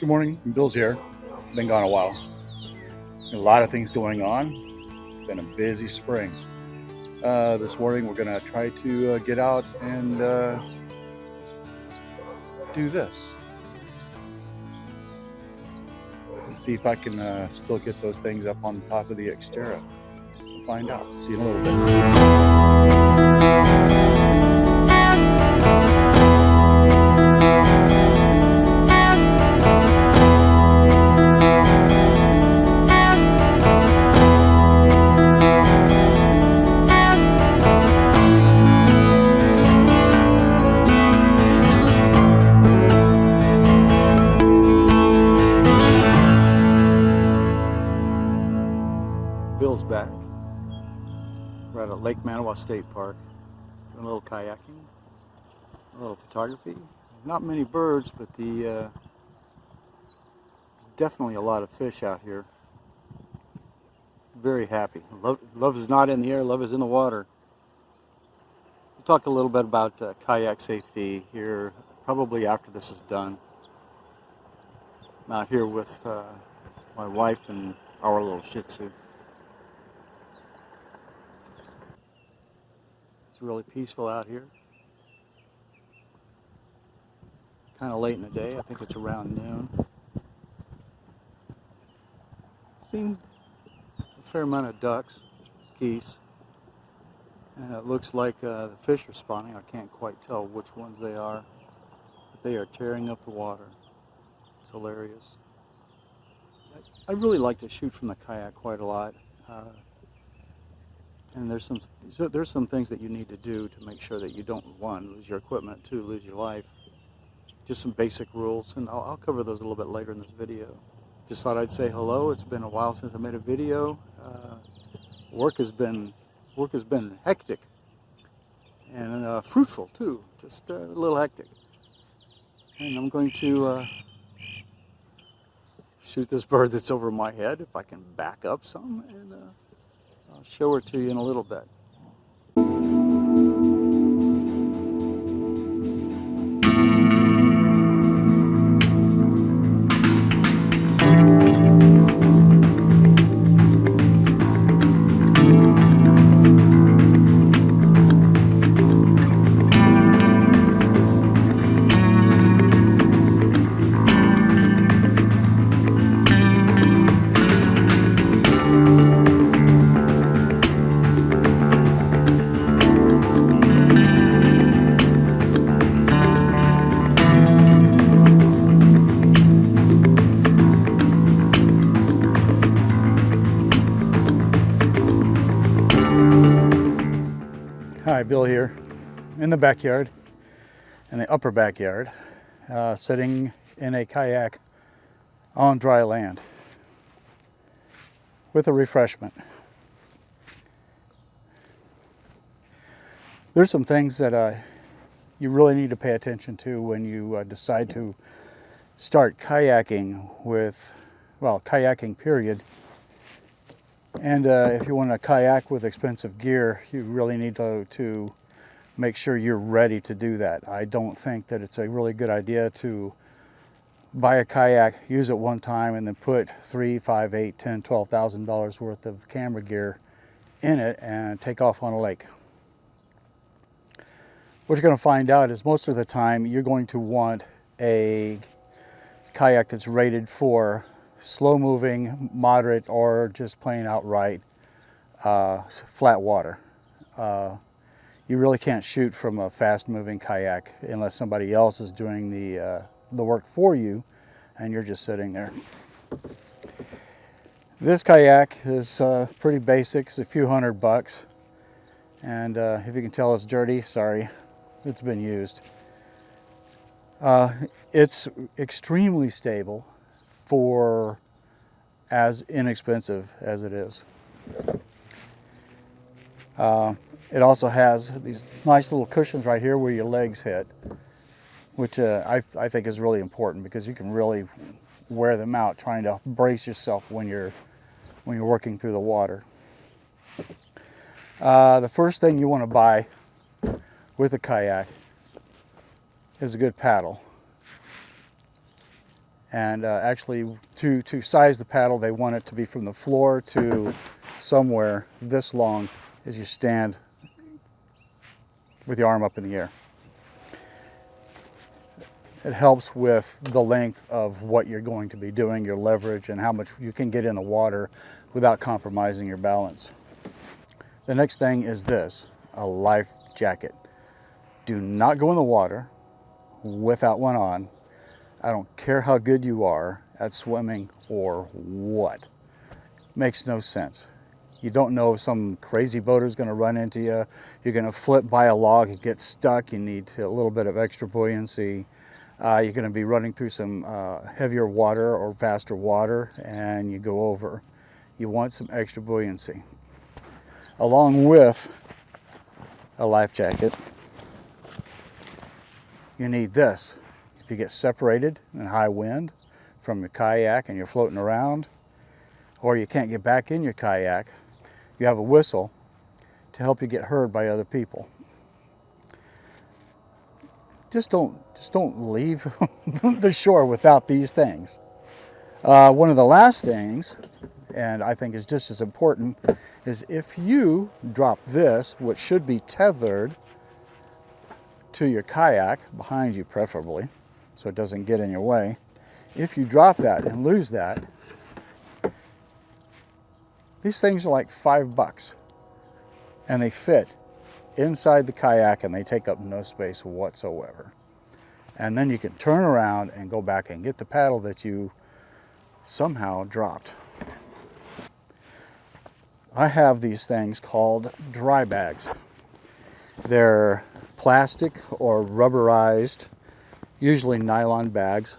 morning, Bill's here. Been gone a while. A lot of things going on. Been a busy spring. This morning we're gonna try to get out and do this. See if I can still get those things up on the top of the Xterra. We'll find out. See you in a little bit. Bill's back. We're at Lake Manawa State Park, doing a little kayaking, a little photography. Not many birds, but there's definitely a lot of fish out here. Very happy. Love is not in the air, love is in the water. We'll talk a little bit about kayak safety here, probably after this is done. I'm out here with my wife and our little Shih Tzu. It's really peaceful out here. Kind of late in the day. I think it's around noon. Seen a fair amount of ducks, geese, and it looks like the fish are spawning. I can't quite tell which ones they are, but they are tearing up the water. It's hilarious. I really like to shoot from the kayak quite a lot. And there's some things that you need to do to make sure that you don't, one, lose your equipment, two, lose your life. Just some basic rules, and I'll cover those a little bit later in this video. Just thought I'd say hello. It's been a while since I made a video. Work has been hectic and fruitful too. Just a little hectic. And I'm going to shoot this bird that's over my head if I can back up some, and I'll show her to you in a little bit. Hi, Bill here in the backyard, in the upper backyard, sitting in a kayak on dry land with a refreshment. There's some things that you really need to pay attention to when you decide to start kayaking kayaking period. And if you want to kayak with expensive gear, you really need to make sure you're ready to do that. I don't think that it's a really good idea to buy a kayak, use it one time, and then put $3,000, $5,000, $8,000, $10,000, $12,000 worth of camera gear in it and take off on a lake. What you're going to find out is most of the time you're going to want a kayak that's rated for slow-moving, moderate, or just plain outright flat water. You really can't shoot from a fast-moving kayak unless somebody else is doing the work for you, and you're just sitting there. This kayak is pretty basic. It's a few $100, and if you can tell it's dirty, sorry, it's been used. It's extremely stable for as inexpensive as it is. It also has these nice little cushions right here where your legs hit, which I think is really important because you can really wear them out trying to brace yourself when you're working through the water. The first thing you want to buy with a kayak is a good paddle. And actually, to size the paddle, they want it to be from the floor to somewhere this long as you stand with your arm up in the air. It helps with the length of what you're going to be doing, your leverage, and how much you can get in the water without compromising your balance. The next thing is this, a life jacket. Do not go in the water without one on. I don't care how good you are at swimming or what. Makes no sense. You don't know if some crazy boater is going to run into you. You're going to flip by a log and get stuck. You need a little bit of extra buoyancy. You're going to be running through some heavier water or faster water, and you go over. You want some extra buoyancy. Along with a life jacket, you need this. If you get separated in high wind from your kayak and you're floating around, or you can't get back in your kayak, you have a whistle to help you get heard by other people. Just don't leave the shore without these things. One of the last things, and I think is just as important, is if you drop this, which should be tethered to your kayak, behind you preferably, so it doesn't get in your way. If you drop that and lose that, these things are like $5, and they fit inside the kayak and they take up no space whatsoever. And then you can turn around and go back and get the paddle that you somehow dropped. I have these things called dry bags. They're plastic or rubberized, usually nylon bags,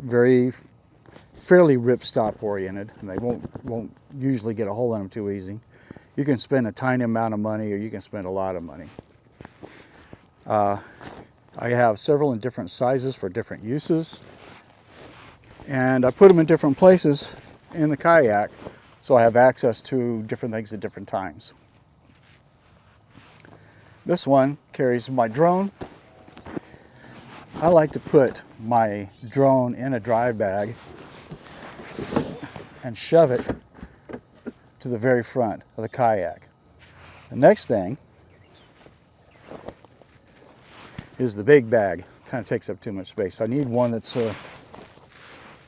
fairly ripstop oriented, and they won't usually get a hole in them too easy. You can spend a tiny amount of money or you can spend a lot of money. I have several in different sizes for different uses, and I put them in different places in the kayak so I have access to different things at different times. This one carries my drone. I like to put my drone in a dry bag and shove it to the very front of the kayak. The next thing is the big bag. Kind of takes up too much space. I need one that's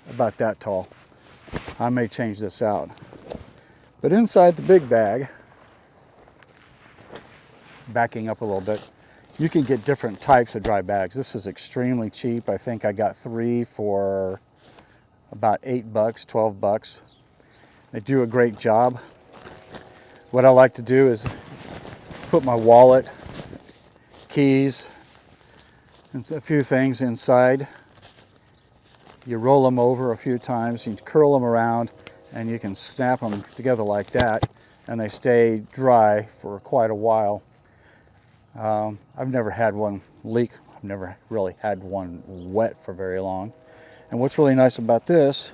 about that tall. I may change this out. But inside the big bag, backing up a little bit, you can get different types of dry bags. This is extremely cheap. I think I got 3 for about $8, $12. They do a great job. What I like to do is put my wallet, keys, and a few things inside. You roll them over a few times, you curl them around, and you can snap them together like that, and they stay dry for quite a while. I've never had one leak. I've never really had one wet for very long. And what's really nice about this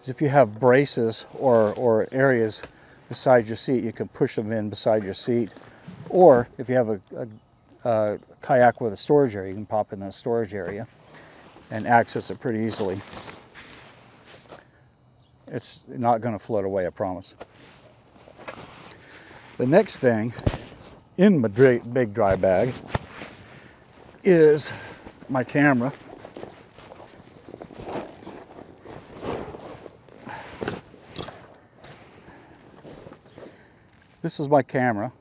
is if you have braces or areas beside your seat, you can push them in beside your seat. Or if you have a kayak with a storage area, you can pop in the storage area and access it pretty easily. It's not going to float away, I promise. The next thing in my big dry bag is my camera. This is my camera.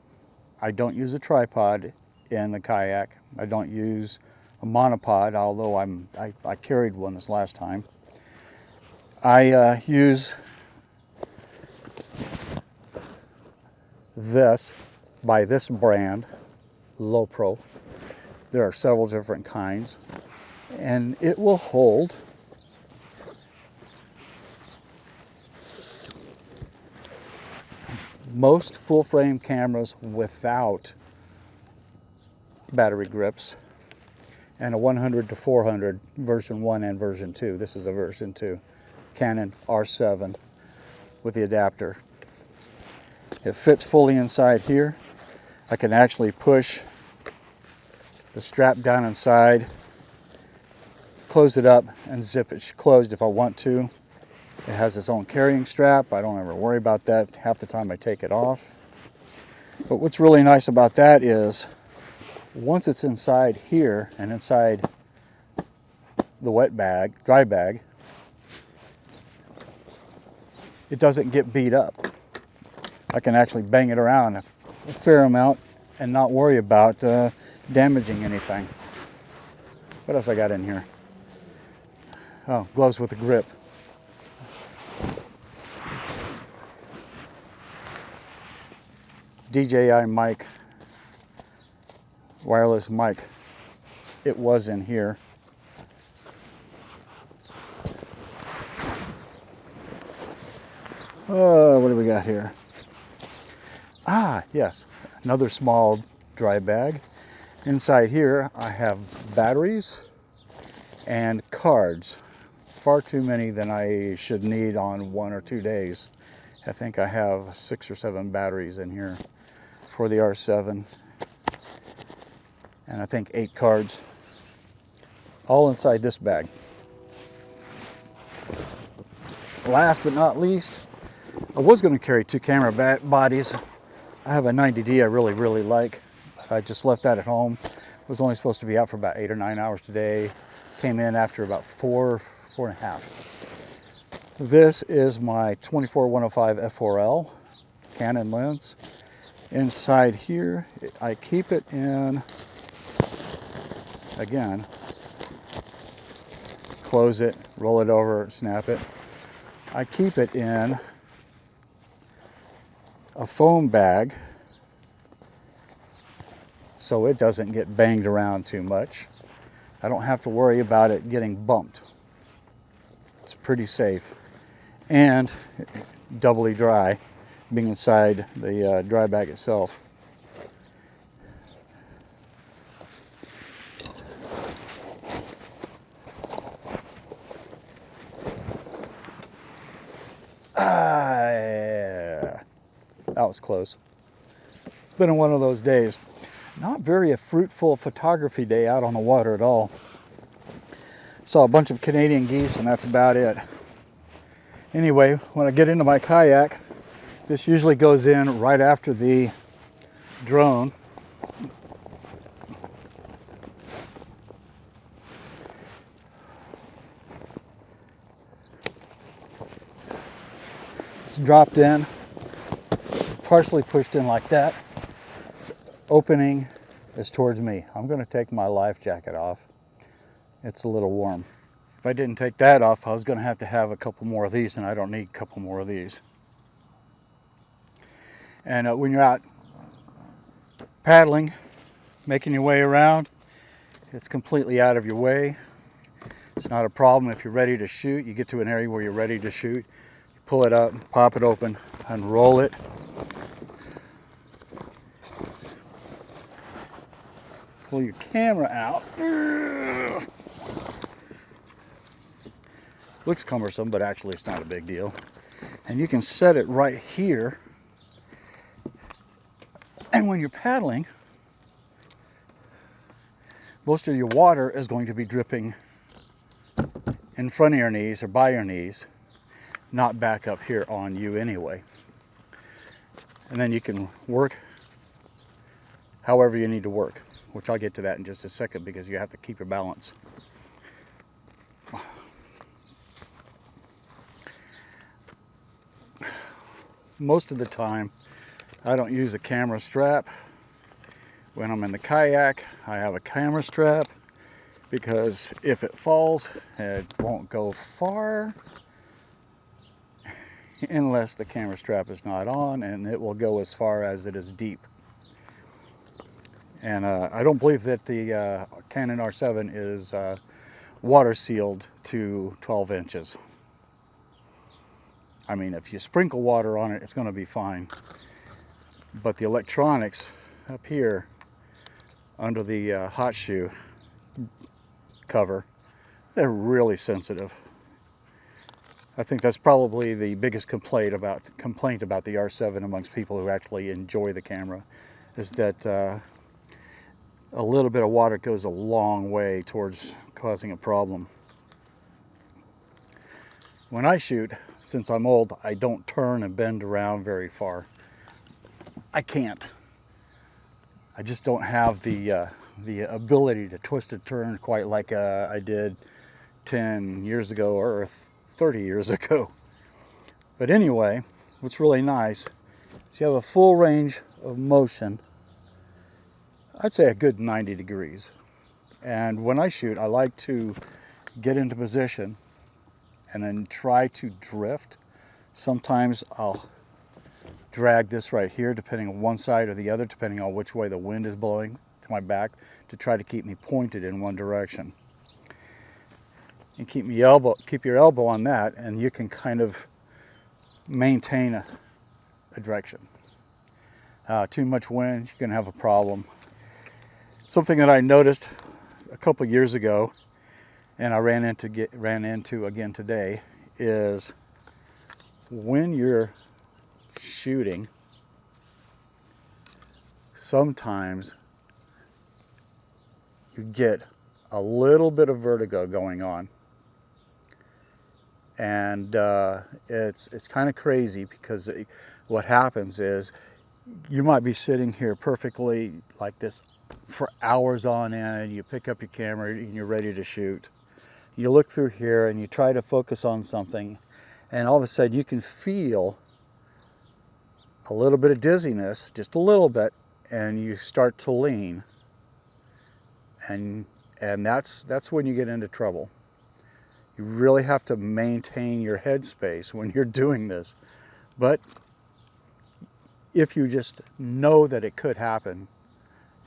I don't use a tripod in the kayak. I don't use a monopod, although I carried one this last time. I use this by this brand, Low Pro. There are several different kinds, and it will hold most full frame cameras without battery grips, and a 100 to 400 version 1 and version 2. This is a version 2, Canon R7 with the adapter. It fits fully inside here. I can actually push the strap down inside close it up and zip it closed if I want to. It has its own carrying strap. I don't ever worry about that. Half the time I take it off. But what's really nice about that is once it's inside here and inside the wet bag, dry bag, it doesn't get beat up. I can actually bang it around a fair amount and not worry about damaging anything. What else I got in here? Oh, gloves with a grip. DJI mic, wireless mic. It was in here. What do we got here? Ah, yes, another small dry bag. Inside here, I have batteries and cards. Far too many than I should need on 1 or 2 days. I think I have 6 or 7 batteries in here for the R7. And I think 8 cards. All inside this bag. Last but not least, I was going to carry 2 camera bodies. I have a 90D I really like. I just left that at home. Was only supposed to be out for about 8 or 9 hours today. Came in after about 4 and a half. This is my 24-105 f4L Canon lens. Inside here, I keep it in, again, close it, roll it over, snap it. I keep it in a foam bag so it doesn't get banged around too much. I don't have to worry about it getting bumped. It's pretty safe and doubly dry, being inside the dry bag itself. That was close. It's been one of those days. Not very a fruitful photography day out on the water at all. Saw a bunch of Canadian geese and that's about it. Anyway, when I get into my kayak, this usually goes in right after the drone. It's dropped in, partially pushed in like that. Opening is towards me. I'm going to take my life jacket off. It's a little warm. If I didn't take that off, I was going to have a couple more of these, and I don't need a couple more of these. And when you're out paddling, making your way around, it's completely out of your way. It's not a problem if you're ready to shoot. You get to an area where you're ready to shoot, you pull it up, pop it open, unroll it. Pull your camera out. Looks cumbersome, but actually it's not a big deal. And you can set it right here. And when you're paddling, most of your water is going to be dripping in front of your knees or by your knees, not back up here on you anyway. And then you can work however you need to work, which I'll get to that in just a second because you have to keep your balance. Most of the time, I don't use a camera strap. When I'm in the kayak, I have a camera strap because if it falls, it won't go far unless the camera strap is not on, and it will go as far as it is deep. And I don't believe that the Canon R7 is water sealed to 12 inches. I mean, if you sprinkle water on it, it's going to be fine. But the electronics up here under the hot shoe cover, they're really sensitive. I think that's probably the biggest complaint about the R7 amongst people who actually enjoy the camera, is that a little bit of water goes a long way towards causing a problem. When I shoot, since I'm old, I don't turn and bend around very far. I can't. I just don't have the ability to twist and turn quite like I did 10 years ago or 30 years ago. But anyway, what's really nice is you have a full range of motion. I'd say a good 90 degrees. And when I shoot, I like to get into position and then try to drift. Sometimes I'll drag this right here, depending on one side or the other, depending on which way the wind is blowing to my back, to try to keep me pointed in one direction. And keep your elbow on that, and you can kind of maintain a direction. Too much wind, you're going to have a problem. Something that I noticed a couple years ago, and I ran into again today, is when you're shooting, sometimes you get a little bit of vertigo going on, and it's kind of crazy, because what happens is you might be sitting here perfectly like this for hours on end. You pick up your camera and you're ready to shoot. You look through here and you try to focus on something, and all of a sudden you can feel a little bit of dizziness, just a little bit, and you start to lean, and that's when you get into trouble. You really have to maintain your headspace when you're doing this. But if you just know that it could happen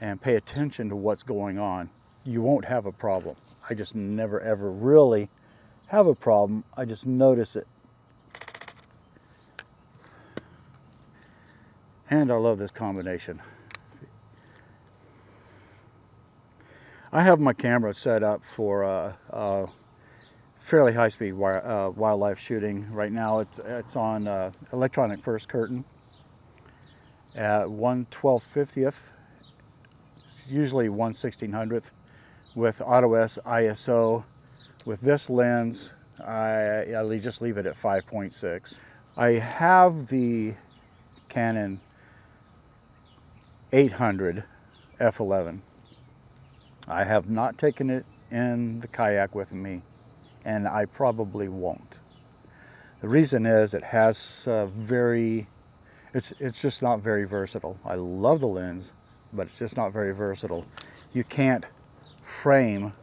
and pay attention to what's going on, you won't have a problem. I just never ever really have a problem. I just notice it. And I love this combination. I have my camera set up for fairly high-speed wildlife shooting. Right now it's on electronic first curtain at 1/1250th. It's usually 1/1600th with auto ISO. With this lens, I just leave it at 5.6. I have the Canon 800 f11. I have not taken it in the kayak with me, and I probably won't. The reason is it has it's just not very versatile. I love the lens, but it's just not very versatile. You can't frame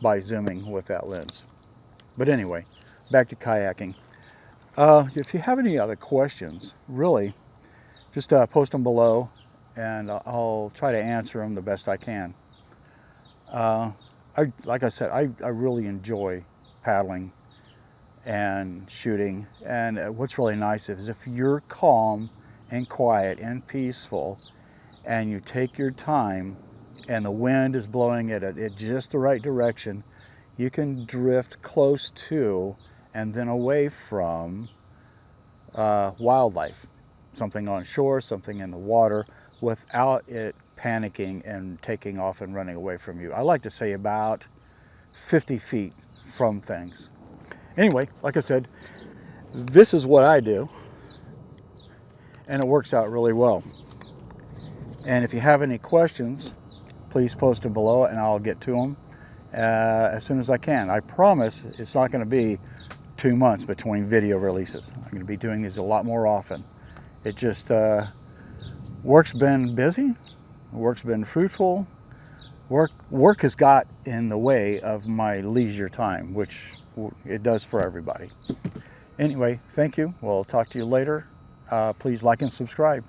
by zooming with that lens. But anyway, back to kayaking. If you have any other questions, really, just post them below, and I'll try to answer them the best I can. Like I said, I really enjoy paddling and shooting, and what's really nice is if you're calm and quiet and peaceful, and you take your time, and the wind is blowing at just the right direction, you can drift close to and then away from wildlife, something on shore, something in the water, without it panicking and taking off and running away from you. I like to say about 50 feet from things. Anyway, like I said, this is what I do, and it works out really well. And if you have any questions, please post them below and I'll get to them as soon as I can. I promise it's not going to be 2 months between video releases. I'm going to be doing these a lot more often. It just, work's been busy, work's been fruitful. Work has got in the way of my leisure time, which it does for everybody. Anyway, thank you. We'll talk to you later. Please like and subscribe.